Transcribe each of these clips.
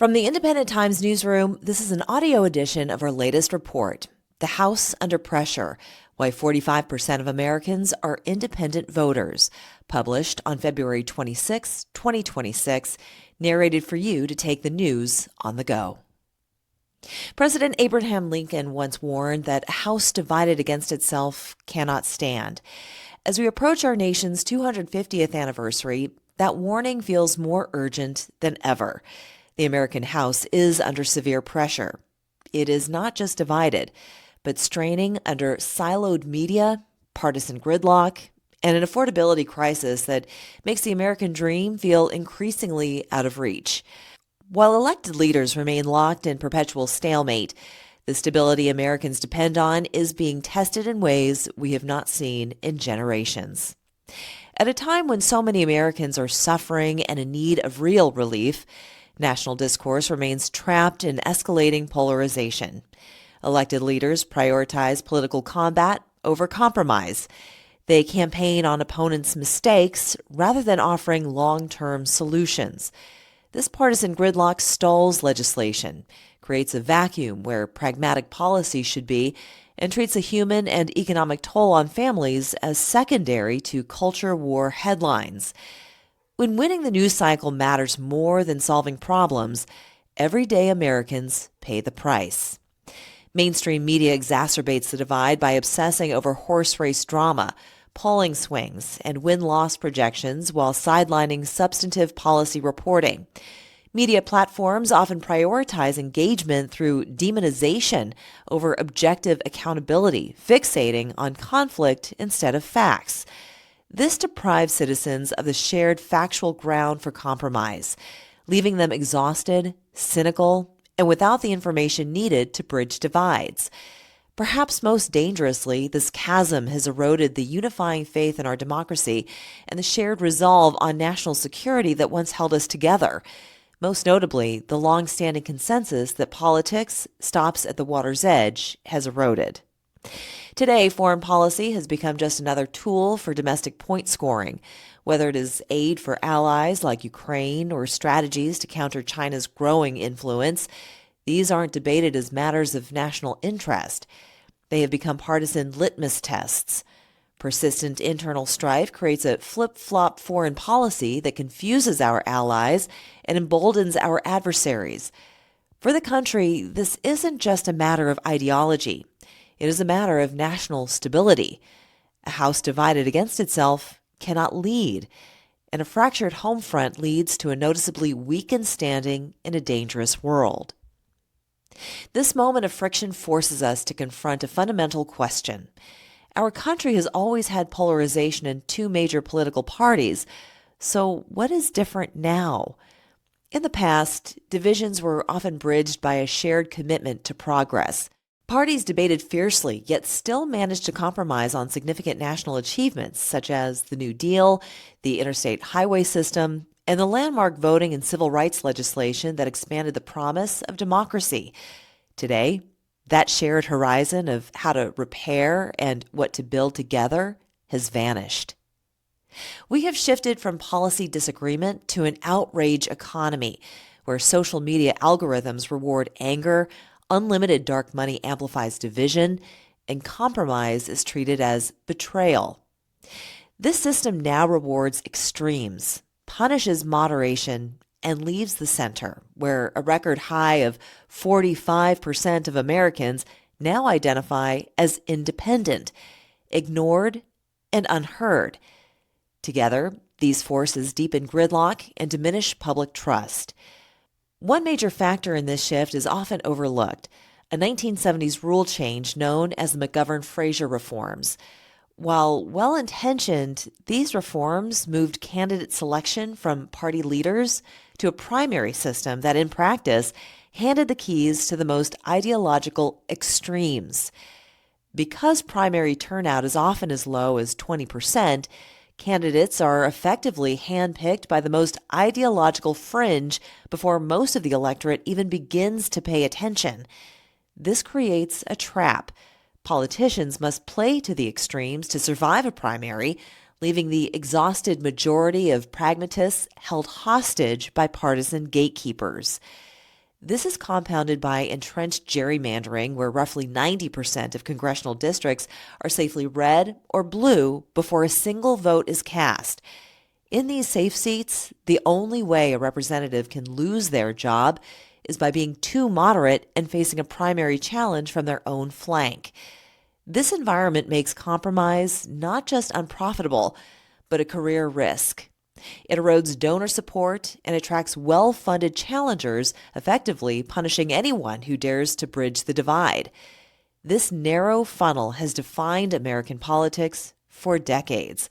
From the Independent Times newsroom, this is an audio edition of our latest report, The House Under Pressure, Why 45% of Americans Are Independent Voters, published on February 26, 2026, narrated for you to take the news on the go. President Abraham Lincoln once warned that a house divided against itself cannot stand. As we approach our nation's 250th anniversary, that warning feels more urgent than ever. The American House is under severe pressure. It is not just divided, but straining under siloed media, partisan gridlock, and an affordability crisis that makes the American dream feel increasingly out of reach. While elected leaders remain locked in perpetual stalemate, the stability Americans depend on is being tested in ways we have not seen in generations. At a time when so many Americans are suffering and in need of real relief, national discourse remains trapped in escalating polarization. Elected leaders prioritize political combat over compromise. They campaign on opponents' mistakes rather than offering long-term solutions. This partisan gridlock stalls legislation, creates a vacuum where pragmatic policy should be, and treats the human and economic toll on families as secondary to culture war headlines. When winning the news cycle matters more than solving problems, everyday Americans pay the price. Mainstream media exacerbates the divide by obsessing over horse race drama, polling swings, and win-loss projections while sidelining substantive policy reporting. Media platforms often prioritize engagement through demonization over objective accountability, fixating on conflict instead of facts. This deprives citizens of the shared factual ground for compromise, leaving them exhausted, cynical, and without the information needed to bridge divides. Perhaps most dangerously, this chasm has eroded the unifying faith in our democracy and the shared resolve on national security that once held us together. Most notably, the long-standing consensus that politics stops at the water's edge has eroded. Today, foreign policy has become just another tool for domestic point scoring, whether it is aid for allies like Ukraine or strategies to counter China's growing influence. These aren't debated as matters of national interest. They have become partisan litmus tests. Persistent internal strife creates a flip-flop foreign policy that confuses our allies and emboldens our adversaries. For the country, this isn't just a matter of ideology. It is a matter of national stability. A house divided against itself cannot lead, and a fractured home front leads to a noticeably weakened standing in a dangerous world. This moment of friction forces us to confront a fundamental question. Our country has always had polarization in two major political parties, so what is different now? In the past, divisions were often bridged by a shared commitment to progress. Parties debated fiercely, yet still managed to compromise on significant national achievements, such as the New Deal, the interstate highway system, and the landmark voting and civil rights legislation that expanded the promise of democracy. Today, that shared horizon of how to repair and what to build together has vanished. We have shifted from policy disagreement to an outrage economy, where social media algorithms reward anger, unlimited dark money amplifies division, and compromise is treated as betrayal. This system now rewards extremes, punishes moderation, and leaves the center, where a record high of 45% of Americans now identify as independent, ignored, and unheard. Together, these forces deepen gridlock and diminish public trust. One major factor in this shift is often overlooked, a 1970s rule change known as the McGovern-Fraser reforms. While well-intentioned, these reforms moved candidate selection from party leaders to a primary system that, in practice, handed the keys to the most ideological extremes. Because primary turnout is often as low as 20%, candidates are effectively handpicked by the most ideological fringe before most of the electorate even begins to pay attention. This creates a trap. Politicians must play to the extremes to survive a primary, leaving the exhausted majority of pragmatists held hostage by partisan gatekeepers. This is compounded by entrenched gerrymandering, where roughly 90% of congressional districts are safely red or blue before a single vote is cast. In these safe seats, the only way a representative can lose their job is by being too moderate and facing a primary challenge from their own flank. This environment makes compromise not just unprofitable, but a career risk. It erodes donor support and attracts well-funded challengers, effectively punishing anyone who dares to bridge the divide. This narrow funnel has defined American politics for decades.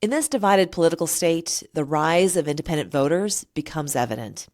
In this divided political state, the rise of independent voters becomes evident.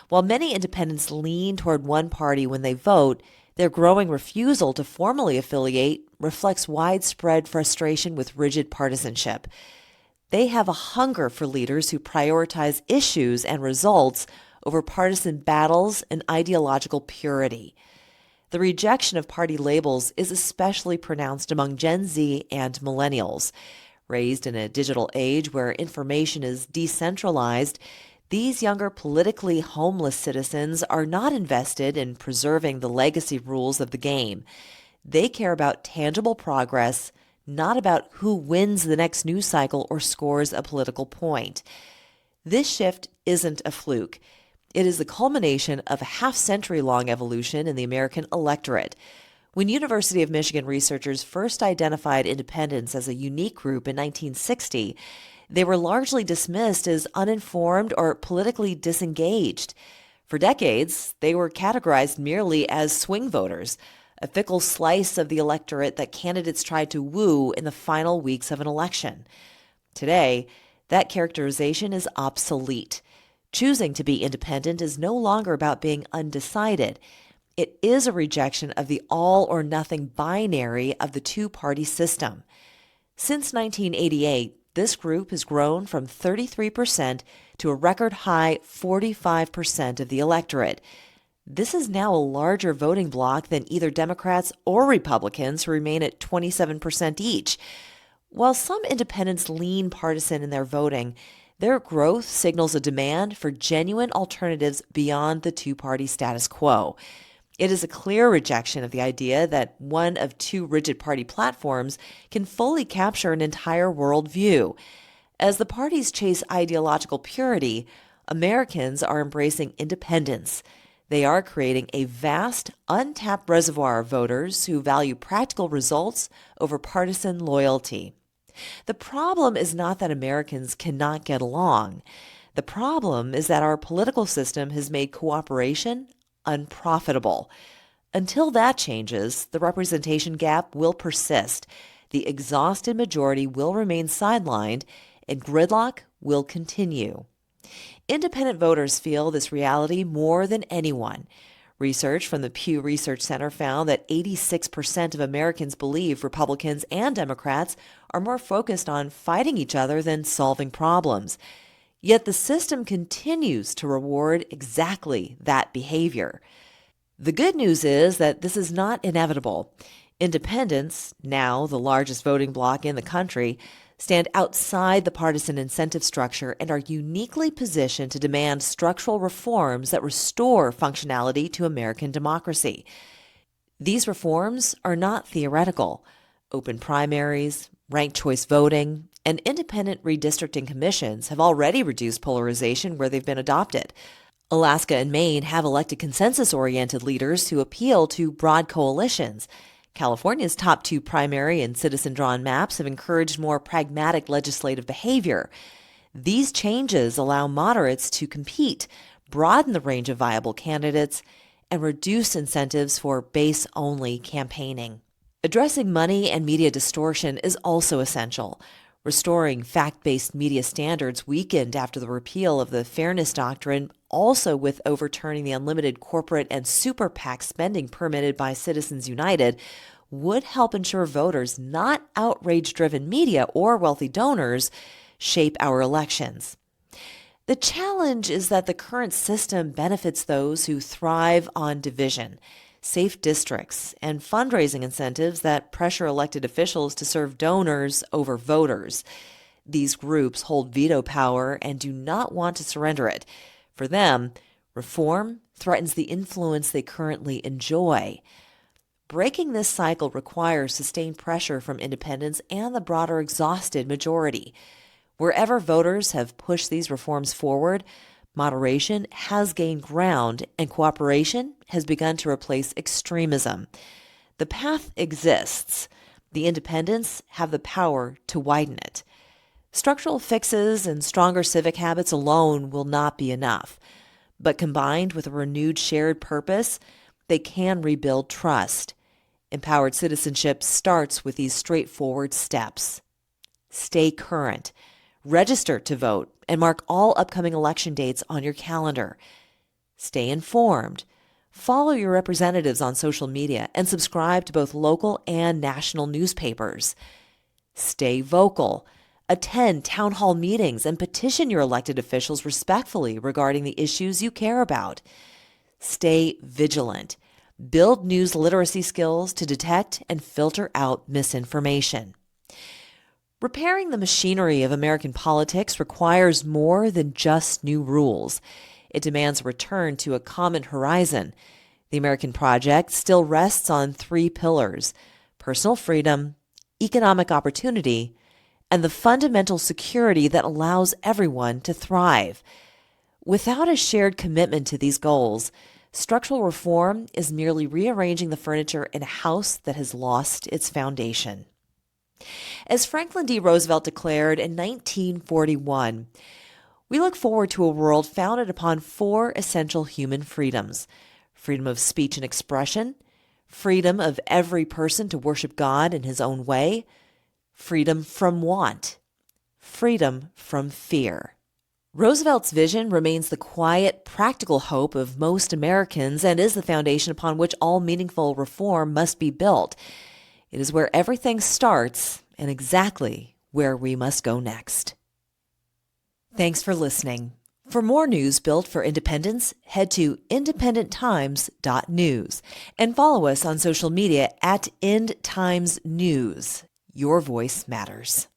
While many independents lean toward one party when they vote, their growing refusal to formally affiliate reflects widespread frustration with rigid partisanship. They have a hunger for leaders who prioritize issues and results over partisan battles and ideological purity. The rejection of party labels is especially pronounced among Gen Z and millennials. Raised in a digital age where information is decentralized, these younger politically homeless citizens are not invested in preserving the legacy rules of the game. They care about tangible progress, not about who wins the next news cycle or scores a political point. This shift isn't a fluke. It is the culmination of a half-century-long evolution in the American electorate. When University of Michigan researchers first identified independents as a unique group in 1960, they were largely dismissed as uninformed or politically disengaged. For decades, they were categorized merely as swing voters, a fickle slice of the electorate that candidates tried to woo in the final weeks of an election. Today, that characterization is obsolete. Choosing to be independent is no longer about being undecided. It is a rejection of the all-or-nothing binary of the two-party system. Since 1988, this group has grown from 33% to a record high 45% of the electorate. This is now a larger voting bloc than either Democrats or Republicans, who remain at 27% each. While some independents lean partisan in their voting, their growth signals a demand for genuine alternatives beyond the two-party status quo. It is a clear rejection of the idea that one of two rigid party platforms can fully capture an entire worldview. As the parties chase ideological purity, Americans are embracing independence. They are creating a vast, untapped reservoir of voters who value practical results over partisan loyalty. The problem is not that Americans cannot get along. The problem is that our political system has made cooperation unprofitable. Until that changes, the representation gap will persist, the exhausted majority will remain sidelined, and gridlock will continue. Independent voters feel this reality more than anyone. Research from the Pew Research Center found that 86% of Americans believe Republicans and Democrats are more focused on fighting each other than solving problems. Yet the system continues to reward exactly that behavior. The good news is that this is not inevitable. Independents, now the largest voting bloc in the country, stand outside the partisan incentive structure and are uniquely positioned to demand structural reforms that restore functionality to American democracy. These reforms are not theoretical. Open primaries, ranked choice voting, and independent redistricting commissions have already reduced polarization where they've been adopted. Alaska and Maine have elected consensus-oriented leaders who appeal to broad coalitions. California's top two primary and citizen-drawn maps have encouraged more pragmatic legislative behavior. These changes allow moderates to compete, broaden the range of viable candidates, and reduce incentives for base-only campaigning. Addressing money and media distortion is also essential. Restoring fact-based media standards weakened after the repeal of the Fairness Doctrine, also with overturning the unlimited corporate and super PAC spending permitted by Citizens United, would help ensure voters, not outrage-driven media or wealthy donors, shape our elections. The challenge is that the current system benefits those who thrive on division, safe districts, and fundraising incentives that pressure elected officials to serve donors over voters. These groups hold veto power and do not want to surrender it. For them, Reform threatens the influence they currently enjoy. Breaking this cycle requires sustained pressure from independents and the broader exhausted majority. Wherever voters have pushed these reforms forward, moderation has gained ground and cooperation has begun to replace extremism. The path exists. The independents have the power to widen it. Structural fixes and stronger civic habits alone will not be enough. But combined with a renewed shared purpose, they can rebuild trust. Empowered citizenship starts with these straightforward steps. Stay current. Register to vote and mark all upcoming election dates on your calendar. Stay informed. Follow your representatives on social media and subscribe to both local and national newspapers. Stay vocal. Attend town hall meetings and petition your elected officials respectfully regarding the issues you care about. Stay vigilant. Build news literacy skills to detect and filter out misinformation. Repairing the machinery of American politics requires more than just new rules. It demands a return to a common horizon. The American project still rests on 3 pillars: personal freedom, economic opportunity, and the fundamental security that allows everyone to thrive. Without a shared commitment to these goals, structural reform is merely rearranging the furniture in a house that has lost its foundation. As Franklin D. Roosevelt declared in 1941, we look forward to a world founded upon 4 essential human freedoms: freedom of speech and expression, freedom of every person to worship God in his own way, freedom from want, freedom from fear. Roosevelt's vision remains the quiet, practical hope of most Americans and is the foundation upon which all meaningful reform must be built. It is where everything starts and exactly where we must go next. Thanks for listening. For more news built for independence, head to independenttimes.news and follow us on social media at IndTimesNews. Your voice matters.